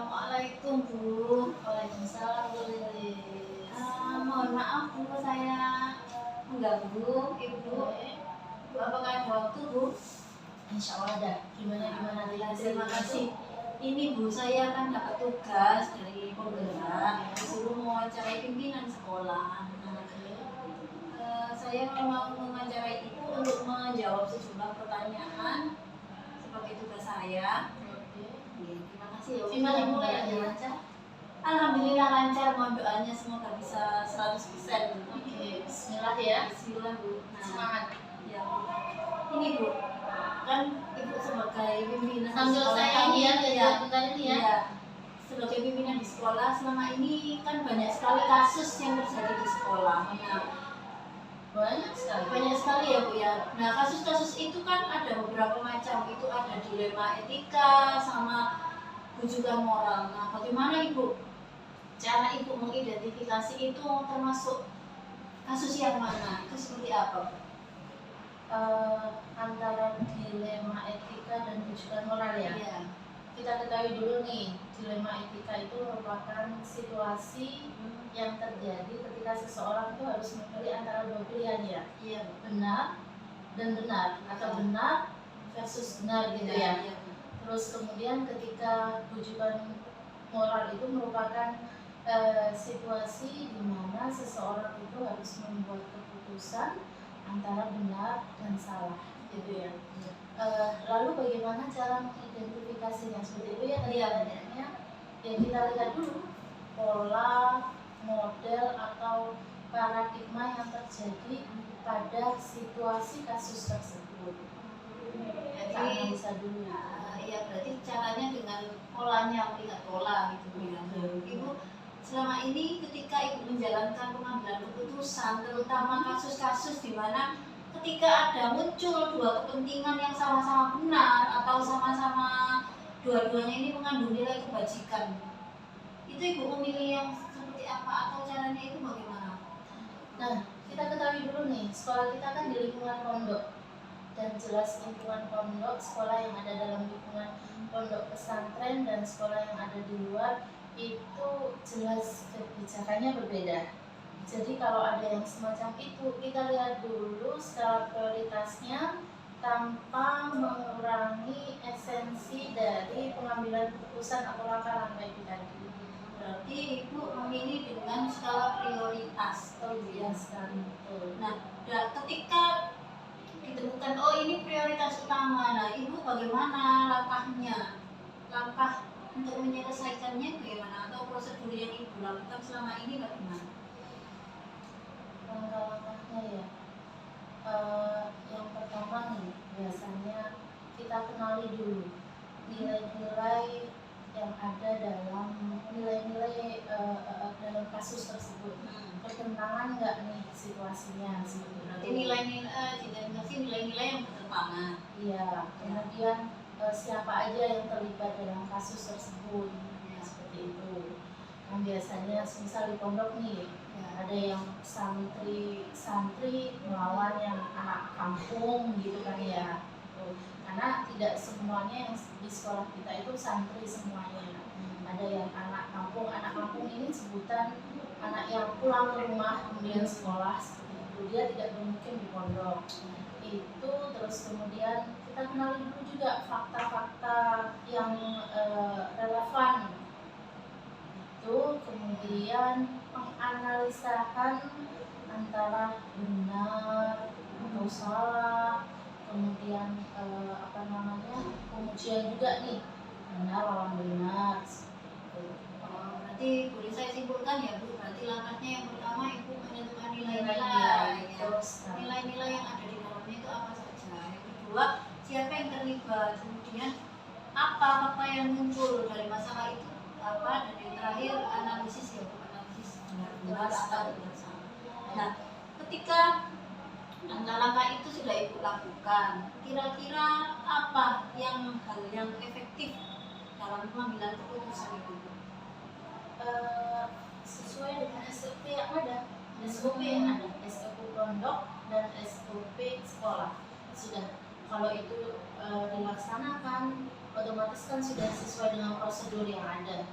Assalamualaikum Bu. Waalaikumsalam Bu Lilis. Mohon maaf Bu, saya mengganggu Ibu. Bu, apakah ada waktu Bu? Insya Allah ada. Gimana Alhamdulillah, terima kasih. Ini Bu, saya kan dapat tugas dari penggerak disuruh mewawancarai pimpinan sekolah. Saya mau mewawancarai Ibu untuk menjawab sejumlah pertanyaan sebagai tugas saya. Terima kasih ya. Gimana mulai aja lancar? Alhamdulillah lancar, mohon doanya semoga bisa 100%. Oke, bismillah ya. Bismillah Bu. Semangat. Ya Bu. Ini Bu, kan Ibu sebagai pimpinan Sambil sekolah saya kami, ini ya, belajar bentar ini ya. Iya. Sebagai pimpinan di sekolah selama ini kan banyak sekali kasus yang terjadi di sekolah. Nah, banyak sekali ya Bu ya. Nah, kasus-kasus itu kan ada beberapa macam. Itu ada dilema etika sama bujukan moral. Nah, bagaimana Ibu cara Ibu mengidentifikasi itu termasuk kasus yang mana? Itu seperti apa? Antara dilema etika dan bujukan moral ya. Iya. Kita ketahui dulu nih, dilema etika itu merupakan situasi yang terjadi ketika seseorang itu harus memilih antara dua pilihan ya. Iya. Benar dan benar atau benar versus benar gitu ya. Iya. Terus kemudian ketika bujukan moral itu merupakan situasi di mana seseorang itu harus membuat keputusan antara benar dan salah gitu ya. Lalu bagaimana cara mengidentifikasinya seperti itu ya tadi adanya ya, kita lihat dulu pola, model atau paradigma yang terjadi pada situasi kasus tersebut. Kita analisa dulu. Ya berarti caranya dengan polanya, melihat pola gitu ya. Ibu selama ini ketika Ibu menjalankan pengambilan keputusan, terutama kasus-kasus di mana ketika ada muncul dua kepentingan yang sama-sama benar atau sama-sama dua-duanya ini mengandung nilai kebajikan, itu Ibu memilih yang seperti apa atau caranya itu bagaimana? Nah, kita ketahui dulu nih, sekolah kita kan di lingkungan pondok, dan jelas lingkungan pondok, sekolah yang ada dalam lingkungan pondok pesantren dan sekolah yang ada di luar itu jelas kebijakannya berbeda. Jadi kalau ada yang semacam itu, kita lihat dulu skala prioritasnya tanpa mengurangi esensi dari pengambilan keputusan atau langkah-langkah itu tadi. Berarti Ibu memilih dengan skala prioritas. Oh iya sekali. Nah, ketika ditemukan oh ini prioritas utama, nah Ibu bagaimana langkahnya? Langkah untuk menyelesaikannya bagaimana atau prosedur yang Ibu lakukan selama ini bagaimana? Langkah-langkahnya ya, yang pertama nih biasanya kita kenali dulu nilai-nilai yang ada dalam nilai-nilai dalam kasus tersebut. Bertentangan nggak nih situasinya seperti Berarti itu. nilai-nilai yang bertentangan. Iya. Kemudian siapa aja yang terlibat dalam kasus tersebut, ya, seperti itu. Nah, biasanya misal di pondok nih ya, ada yang santri melawan yang anak kampung gitu kan ya. Karena tidak semuanya yang di sekolah kita itu santri semuanya. Ada yang anak kampung ini sebutan anak yang pulang ke rumah kemudian sekolah seperti itu, dia tidak bermukim di pondok itu. Terus kemudian kita kenali dulu juga fakta-fakta yang relevan itu, kemudian menganalisakan antara benar atau salah, kemudian pengujian juga nih benar lawan benar. Berarti boleh saya simpulkan ya Bu, berarti langkahnya yang pertama Ibu menentukan nilai-nilai nilai-nilai yang ada di dalamnya itu apa saja. Yang kedua, siapa yang terlibat, kemudian apa fakta yang muncul dari masalah itu apa, dan yang terakhir analisis ya Bu, analisis benar atau tidak salah. Nah, ketika langkah-langkah itu sudah Ibu lakukan, kira-kira apa hal yang efektif dalam pengambilan keputusan itu? Sesuai dengan SOP yang ada, SOP pondok dan SOP sekolah sudah. Kalau itu dilaksanakan, otomatis kan sudah sesuai dengan prosedur yang ada.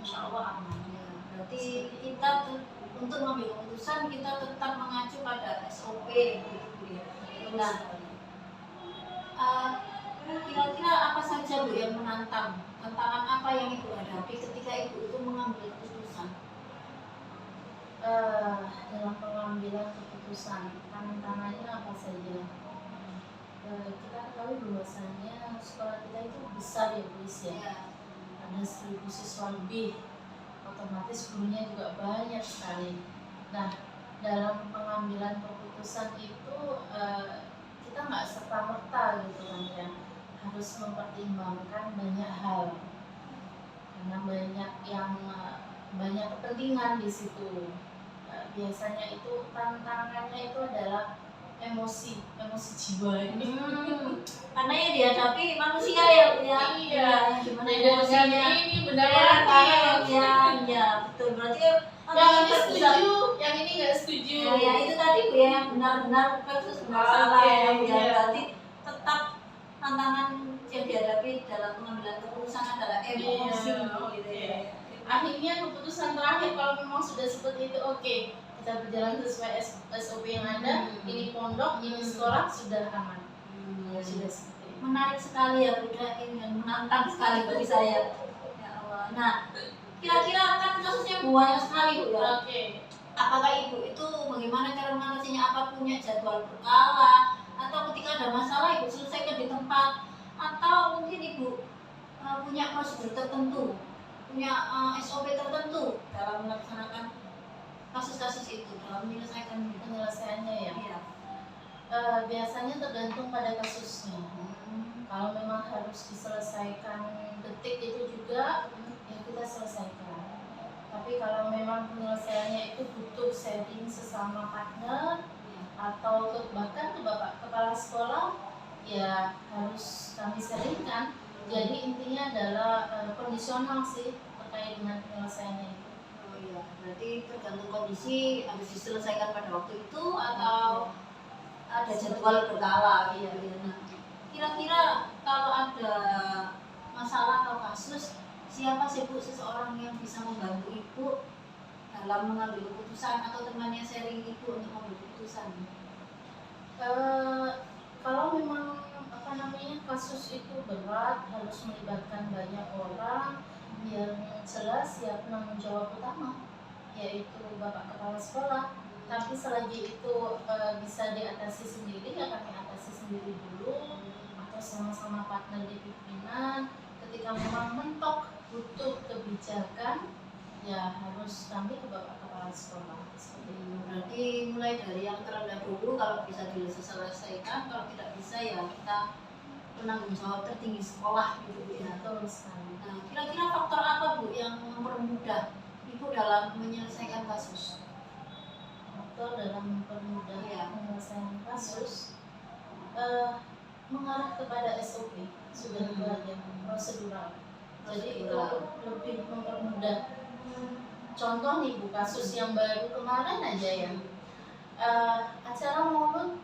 insya Allah aman. Ya, berarti kita untuk mengambil keputusan kita tetap mengacu pada SOP gitu Bu ya. Nah, kira-kira apa saja Bu yang menantang? Tantangan apa yang Ibu hadapi ketika Ibu itu mengambil keputusan? Dalam pengambilan keputusan, tantangannya apa saja? Kita ketahui bahwasanya sekolah kita itu besar ya Bu ya. Ya, Ada 1000 siswa lebih, otomatis gurunya juga banyak sekali. Nah, dalam pengambilan keputusan itu kita nggak serta merta gitu kan ya, harus mempertimbangkan banyak hal karena banyak kepentingan di situ. Biasanya itu tantangannya itu adalah emosi jiwa ini. karena yang dihadapi manusia ya Bu ya. Iya. Gimana Beda dengan emosinya? ini benar Ya, banget. ya, betul. Berarti Yang ini setuju, yang ini nggak setuju. Ya, itu tadi Bu ya, yang benar-benar versus benar salah ya Bu ya. Iya. Berarti tetap tantangan yang dihadapi dalam pengambilan keputusan adalah emosi gitu ya. Akhirnya keputusan terakhir kalau memang sudah seperti itu, oke, kita berjalan sesuai SOP yang ada. Ini pondok, ini sekolah sudah aman. Sudah seperti itu. Menarik sekali ya Bu ya, ini dan menantang sekali bagi saya. Ya Allah. Nah, kira-kira kan kasusnya banyak sekali Bu ya. Oke. Apakah Ibu itu bagaimana cara mengatasinya? Apa punya jadwal berkala atau ketika ada masalah Ibu selesaikan di tempat, atau mungkin Ibu punya prosedur tertentu, punya SOP tertentu dalam melaksanakan kasus-kasus itu, dalam menyelesaikan Penyelesaiannya ya. Iya. Biasanya tergantung pada kasusnya. Kalau memang harus diselesaikan detik itu juga, ya kita selesaikan. Tapi kalau memang penyelesaiannya itu butuh sharing sesama partner atau bahkan ke bapak kepala sekolah, ya harus kami sharingkan. Jadi intinya adalah kondisional sih terkait dengan penyelesaiannya itu. Oh iya, berarti tergantung kondisi harus diselesaikan pada waktu itu atau ada jadwal berkala gitu ya. Nah, kira-kira kalau ada masalah atau kasus, siapa sih Bu seseorang yang bisa membantu Ibu dalam mengambil keputusan atau temannya sharing Ibu untuk mengambil keputusan? Kalau memang kasus itu berat, harus melibatkan banyak orang, yang jelas ya penanggung jawab utama yaitu bapak kepala sekolah. Tapi selagi itu bisa diatasi sendiri, ya kami atasi sendiri dulu atau sama-sama partner di pimpinan. Ketika memang mentok butuh kebijakan, ya harus kami ke bapak kepala sekolah. Berarti mulai dari yang terendah dulu, kalau bisa diselesaikan, kalau tidak bisa ya kita penanggung jawab tertinggi sekolah gitu Bu ya. Betul sekali. Nah, kira-kira faktor apa Bu yang mempermudah Ibu dalam menyelesaikan kasus? Faktor dalam mempermudah penyelesaian kasus mengarah kepada SOP, sudah itu aja, prosedural. Jadi itu lebih mempermudah. Contoh nih Bu, kasus yang baru kemarin aja ya, acara maulud,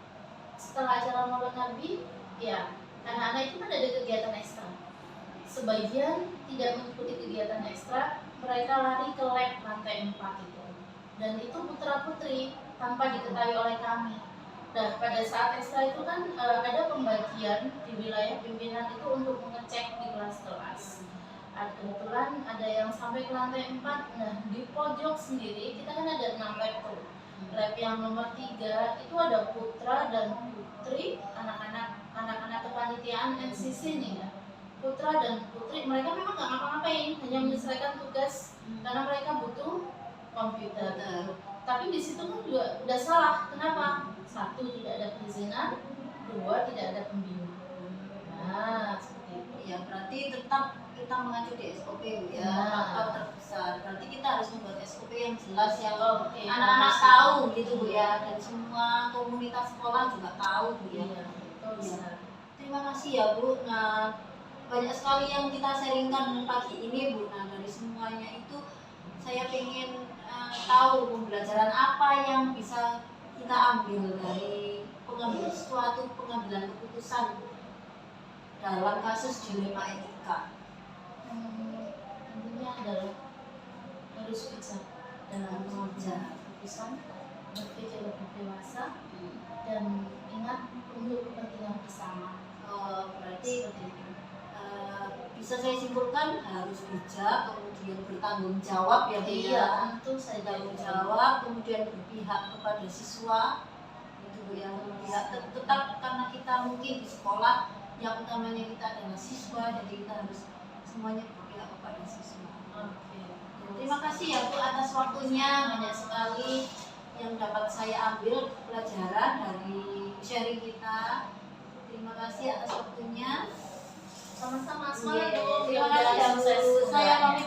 setelah acara maulud Nabi, ya anak-anak itu kan ada kegiatan ekstra. Sebagian tidak mengikuti kegiatan ekstra, mereka lari ke lab lantai 4 itu. Dan itu putra-putri tanpa diketahui oleh kami. Nah, pada saat ekstra itu kan ada pembagian di wilayah pimpinan itu untuk mengecek di kelas-kelas. Kebetulan ada yang sampai ke lantai 4. Nah, di pojok sendiri kita kan ada 6 lab tuh. Lab yang nomor 3 itu ada putra dan putri, anak-anak kepanitiaan NCC nih ya. Putra dan putri, mereka memang nggak ngapa-ngapain, hanya menyelesaikan tugas karena mereka butuh komputer. Tapi di situ kan juga udah salah. Kenapa? 1, tidak ada perizinan, 2, tidak ada pembina. Nah, seperti itu. Ya, berarti tetap kita mengacu di SOP ya, faktor terbesar. Berarti kita harus membuat SOP yang jelas yang anak-anak tahu gitu Bu ya, dan semua komunitas sekolah juga tahu Bu ya. Terima kasih ya Bu. Nah, banyak sekali yang kita sharingkan pagi ini Bu. Nah, dari semuanya itu saya ingin tahu pembelajaran apa yang bisa kita ambil dari pengambilan keputusan dalam kasus dilema etika. Intinya adalah harus bijak dalam Harus mengambil bijak. keputusan, berpikir lebih dewasa, dan ingat untuk kepentingan bersama. Berarti Seperti itu. bisa saya simpulkan harus bijak, kemudian bertanggung jawab ya Bu Iya, ya. tentu saja Bertanggung jawab, kemudian berpihak kepada siswa, itu Bu ya, berpihak tetap karena kita mungkin di sekolah yang utamanya kita adalah siswa, jadi kita harus semuanya berpihak kepada siswa. Oke. Terima kasih ya Bu atas waktunya, banyak sekali yang dapat saya ambil pelajaran dari sharing kita. Terima kasih atas waktunya. Sama-sama, semangat Bu. Terima kasih ya Bu. Sukses Saya semuanya. pamit